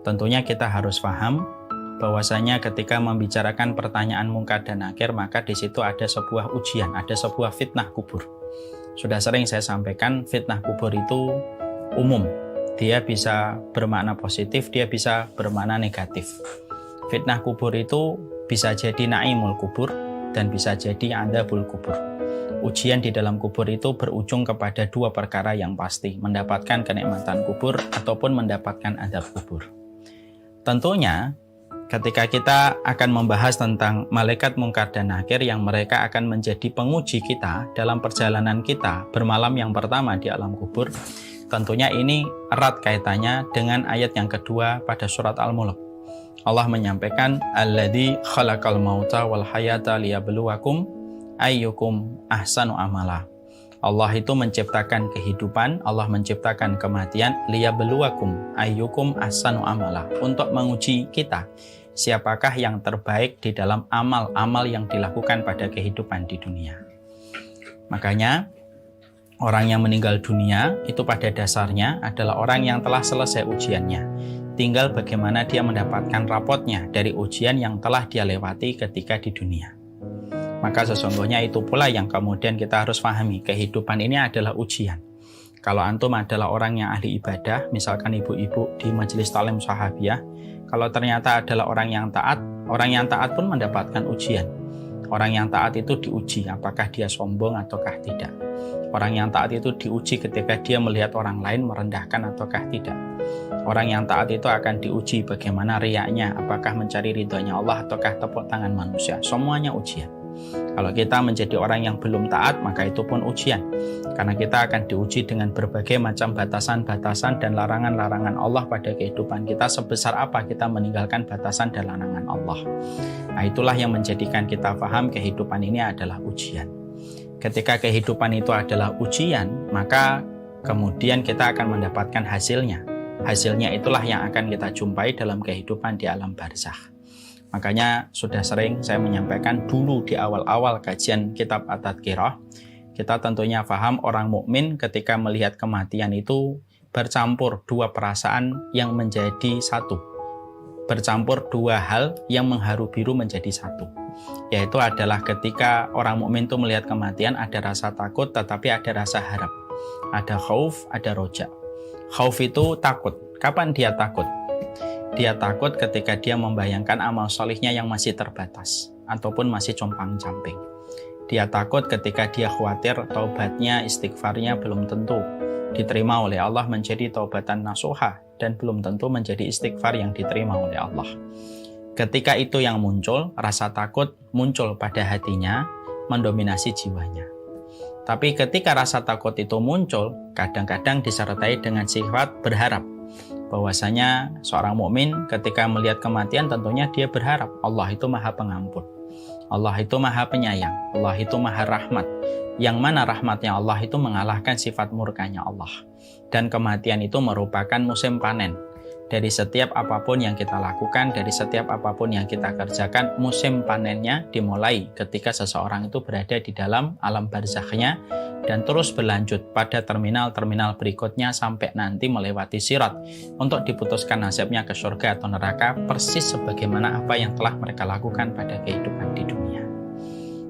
Tentunya kita harus paham bahwasanya ketika membicarakan pertanyaan mungkar dan nakir, maka di situ ada sebuah ujian, ada sebuah fitnah kubur. Sudah sering saya sampaikan, fitnah kubur itu umum. Dia bisa bermakna positif, dia bisa bermakna negatif. Fitnah kubur itu bisa jadi naimul kubur dan bisa jadi andabul kubur. Ujian di dalam kubur itu berujung kepada dua perkara yang pasti, mendapatkan kenikmatan kubur ataupun mendapatkan adab kubur. Tentunya ketika kita akan membahas tentang malaikat mungkar dan nakir yang mereka akan menjadi penguji kita dalam perjalanan kita bermalam yang pertama di alam kubur, tentunya ini erat kaitannya dengan ayat yang kedua pada surat Al-Mulk. Allah menyampaikan, alladzi khalaqal mauta wal hayata liyabluwakum ayyukum ahsanu amala. Allah itu menciptakan kehidupan, Allah menciptakan kematian, liyabluwakum ayyukum ahsanu amala, untuk menguji kita siapakah yang terbaik di dalam amal-amal yang dilakukan pada kehidupan di dunia. Makanya orang yang meninggal dunia itu pada dasarnya adalah orang yang telah selesai ujiannya. Tinggal bagaimana dia mendapatkan rapotnya dari ujian yang telah dia lewati ketika di dunia. Maka sesungguhnya itu pula yang kemudian kita harus pahami. Kehidupan ini adalah ujian. Kalau antum adalah orang yang ahli ibadah, misalkan ibu-ibu di majelis talim sahabiah, kalau ternyata adalah orang yang taat pun mendapatkan ujian. Orang yang taat itu diuji, apakah dia sombong ataukah tidak. Orang yang taat itu diuji ketika dia melihat orang lain merendahkan ataukah tidak. Orang yang taat itu akan diuji bagaimana riyanya, apakah mencari ridhonya Allah ataukah tepuk tangan manusia. Semuanya ujian. Kalau kita menjadi orang yang belum taat, maka itu pun ujian. Karena kita akan diuji dengan berbagai macam batasan-batasan dan larangan-larangan Allah pada kehidupan kita, sebesar apa kita meninggalkan batasan dan larangan Allah. Nah, itulah yang menjadikan kita paham kehidupan ini adalah ujian. Ketika kehidupan itu adalah ujian, maka kemudian kita akan mendapatkan hasilnya. Hasilnya itulah yang akan kita jumpai dalam kehidupan di alam barzakh. Makanya sudah sering saya menyampaikan dulu di awal-awal kajian kitab At-Tadhkirah, kita tentunya paham orang mukmin ketika melihat kematian itu bercampur dua perasaan yang menjadi satu. Bercampur dua hal yang mengharu biru menjadi satu. Yaitu adalah ketika orang mukmin itu melihat kematian ada rasa takut tetapi ada rasa harap. Ada khauf, ada roja. Khauf itu takut. Kapan dia takut? Dia takut ketika dia membayangkan amal solihnya yang masih terbatas ataupun masih compang-camping. Dia takut ketika dia khawatir taubatnya, istighfarnya belum tentu diterima oleh Allah menjadi taubatan nasuha dan belum tentu menjadi istighfar yang diterima oleh Allah. Ketika itu yang muncul, rasa takut muncul pada hatinya, mendominasi jiwanya. Tapi ketika rasa takut itu muncul, kadang-kadang disertai dengan sifat berharap. Bahwasanya seorang mukmin ketika melihat kematian tentunya dia berharap Allah itu maha pengampun, Allah itu maha penyayang, Allah itu maha rahmat, yang mana rahmatnya Allah itu mengalahkan sifat murkanya Allah. Dan kematian itu merupakan musim panen. Dari setiap apapun yang kita lakukan, dari setiap apapun yang kita kerjakan, musim panennya dimulai ketika seseorang itu berada di dalam alam barzakhnya dan terus berlanjut pada terminal-terminal berikutnya sampai nanti melewati sirat untuk diputuskan nasibnya ke surga atau neraka, persis sebagaimana apa yang telah mereka lakukan pada kehidupan di dunia.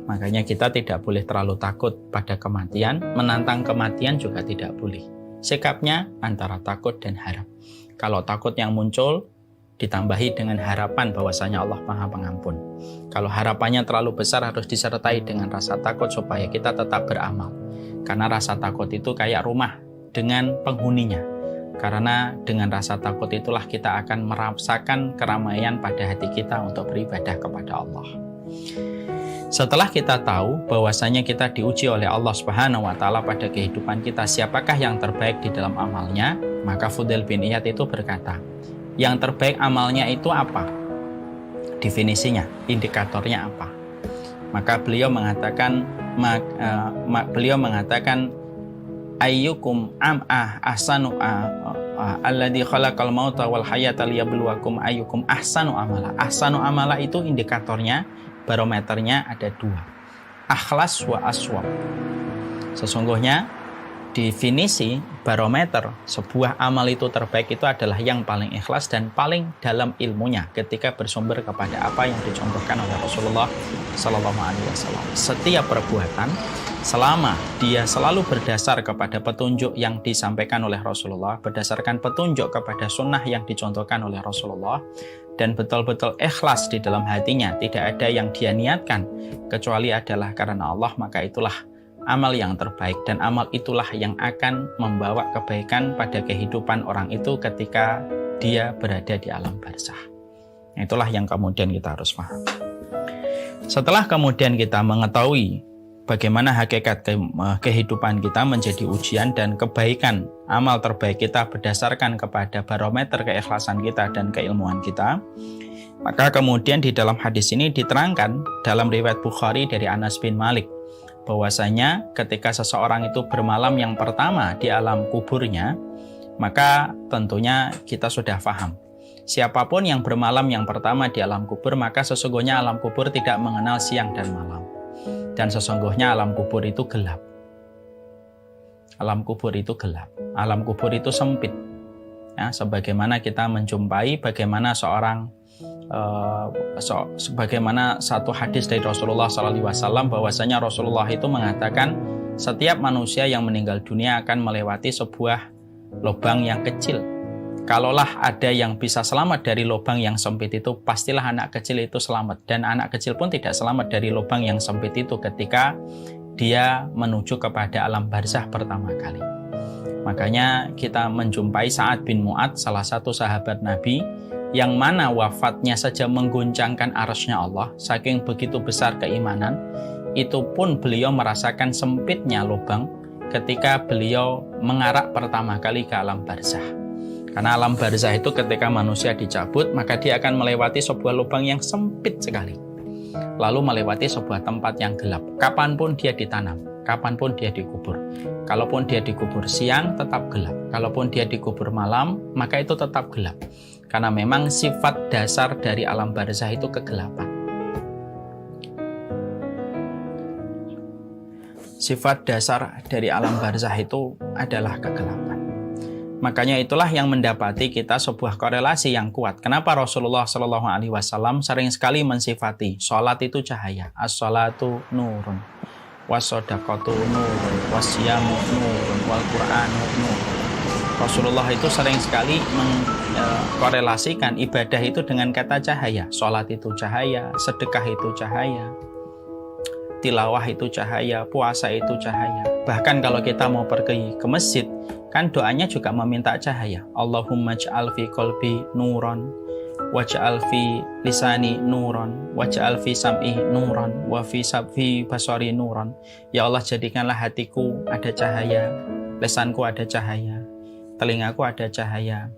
Makanya kita tidak boleh terlalu takut pada kematian, menantang kematian juga tidak boleh. Sikapnya antara takut dan harap. Kalau takut yang muncul ditambahi dengan harapan bahwasanya Allah Maha Pengampun. Kalau harapannya terlalu besar harus disertai dengan rasa takut supaya kita tetap beramal. Karena rasa takut itu kayak rumah dengan penghuninya. Karena dengan rasa takut itulah kita akan merasakan keramaian pada hati kita untuk beribadah kepada Allah. Setelah kita tahu bahwasanya kita diuji oleh Allah Subhanahu wa taala pada kehidupan kita, siapakah yang terbaik di dalam amalnya? Maka Fudail bin Iyad itu berkata, yang terbaik amalnya itu apa? Definisinya, indikatornya apa? Maka beliau mengatakan ayyukum ahsanu alladzi khalaqal mauta wal hayata liyabluwakum ayyukum ahsanu amala. Ahsanu amala itu indikatornya, barometernya ada dua. Akhlas wa aswab. Sesungguhnya definisi barometer sebuah amal itu terbaik itu adalah yang paling ikhlas dan paling dalam ilmunya ketika bersumber kepada apa yang dicontohkan oleh Rasulullah Sallallahu Alaihi Wasallam. Setiap perbuatan selama dia selalu berdasar kepada petunjuk yang disampaikan oleh Rasulullah, berdasarkan petunjuk kepada sunnah yang dicontohkan oleh Rasulullah, dan betul-betul ikhlas di dalam hatinya, tidak ada yang dia niatkan kecuali adalah karena Allah, maka itulah amal yang terbaik, dan amal itulah yang akan membawa kebaikan pada kehidupan orang itu ketika dia berada di alam barzakh. Itulah yang kemudian kita harus paham. Setelah kemudian kita mengetahui bagaimana hakikat kehidupan kita menjadi ujian dan kebaikan amal terbaik kita berdasarkan kepada barometer keikhlasan kita dan keilmuan kita, maka kemudian di dalam hadis ini diterangkan dalam riwayat Bukhari dari Anas bin Malik bahwasanya ketika seseorang itu bermalam yang pertama di alam kuburnya, maka tentunya kita sudah paham. Siapapun yang bermalam yang pertama di alam kubur, maka sesungguhnya alam kubur tidak mengenal siang dan malam. Dan sesungguhnya alam kubur itu gelap. Alam kubur itu gelap. Alam kubur itu sempit. Ya, sebagaimana kita menjumpai bagaimana sebagaimana satu hadis dari Rasulullah SAW bahwasanya Rasulullah itu mengatakan setiap manusia yang meninggal dunia akan melewati sebuah lubang yang kecil. Kalaulah ada yang bisa selamat dari lubang yang sempit itu, pastilah anak kecil itu selamat, dan anak kecil pun tidak selamat dari lubang yang sempit itu ketika dia menuju kepada alam barzakh pertama kali. Makanya kita menjumpai Sa'ad bin Mu'adz, salah satu sahabat Nabi yang mana wafatnya saja mengguncangkan arsy-Nya Allah, saking begitu besar keimanan, itu pun beliau merasakan sempitnya lubang ketika beliau mengarak pertama kali ke alam barzakh. Karena alam barzakh itu ketika manusia dicabut, maka dia akan melewati sebuah lubang yang sempit sekali, lalu melewati sebuah tempat yang gelap. Kapanpun dia ditanam, kapanpun dia dikubur, kalaupun dia dikubur siang tetap gelap, kalaupun dia dikubur malam maka itu tetap gelap. Karena memang sifat dasar dari alam barzakh itu kegelapan. Sifat dasar dari alam barzakh itu adalah kegelapan. Makanya itulah yang mendapati kita sebuah korelasi yang kuat. Kenapa Rasulullah Shallallahu Alaihi Wasallam sering sekali mensifati sholat itu cahaya, as-sholatu nurun, was-sodaqatu nurun, was-siyamu nurun, wal-Qur'anu nurun. Rasulullah itu sering sekali mengkorelasikan ibadah itu dengan kata cahaya. Sholat itu cahaya, sedekah itu cahaya, tilawah itu cahaya, puasa itu cahaya. Bahkan kalau kita mau pergi ke masjid, kan doanya juga meminta cahaya. Allahumma ja'al fi qalbi nuran, waj'al fi lisani nuran, waj'al fi sam'i nuran, wa fi basari nuran. Ya Allah, jadikanlah hatiku ada cahaya, lisanku ada cahaya, telingaku ada cahaya,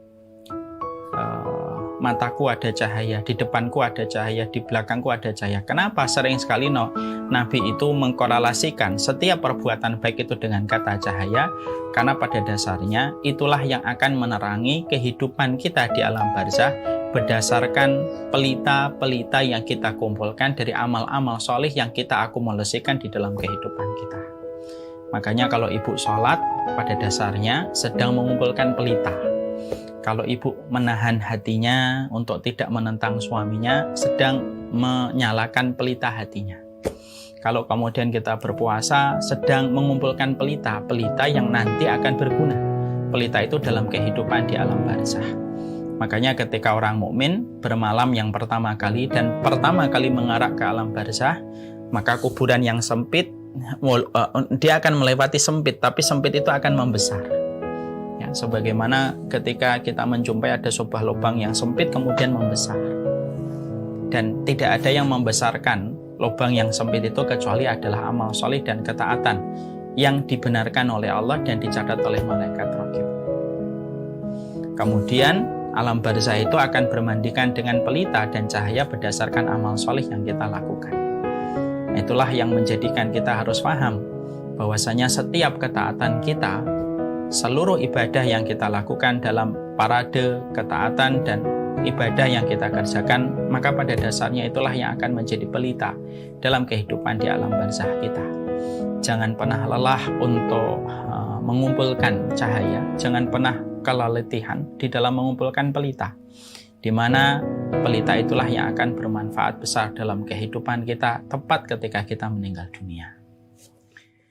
mataku ada cahaya, di depanku ada cahaya, di belakangku ada cahaya. Kenapa sering sekali Nabi itu mengkorelasikan setiap perbuatan baik itu dengan kata cahaya? Karena pada dasarnya itulah yang akan menerangi kehidupan kita di alam barzakh berdasarkan pelita-pelita yang kita kumpulkan dari amal-amal solih yang kita akumulasikan di dalam kehidupan kita. Makanya kalau ibu sholat pada dasarnya sedang mengumpulkan pelita. Kalau ibu menahan hatinya untuk tidak menentang suaminya, sedang menyalakan pelita hatinya. Kalau kemudian kita berpuasa, sedang mengumpulkan pelita yang nanti akan berguna. Pelita itu dalam kehidupan di alam barzakh. Makanya ketika orang mukmin bermalam yang pertama kali dan pertama kali mengarak ke alam barzakh, maka kuburan yang sempit, dia akan melewati sempit, tapi sempit itu akan membesar. Ya, sebagaimana ketika kita menjumpai ada sebuah lubang yang sempit kemudian membesar. Dan tidak ada yang membesarkan lubang yang sempit itu kecuali adalah amal soleh dan ketaatan yang dibenarkan oleh Allah dan dicatat oleh malaikat raqib. Kemudian alam barzakh itu akan bermandikan dengan pelita dan cahaya berdasarkan amal soleh yang kita lakukan. Itulah yang menjadikan kita harus paham bahwasanya setiap ketaatan kita, seluruh ibadah yang kita lakukan dalam parade ketaatan dan ibadah yang kita kerjakan, maka pada dasarnya itulah yang akan menjadi pelita dalam kehidupan di alam barzakh kita. Jangan pernah lelah untuk mengumpulkan cahaya, jangan pernah keletihan di dalam mengumpulkan pelita, di mana pelita itulah yang akan bermanfaat besar dalam kehidupan kita tepat ketika kita meninggal dunia.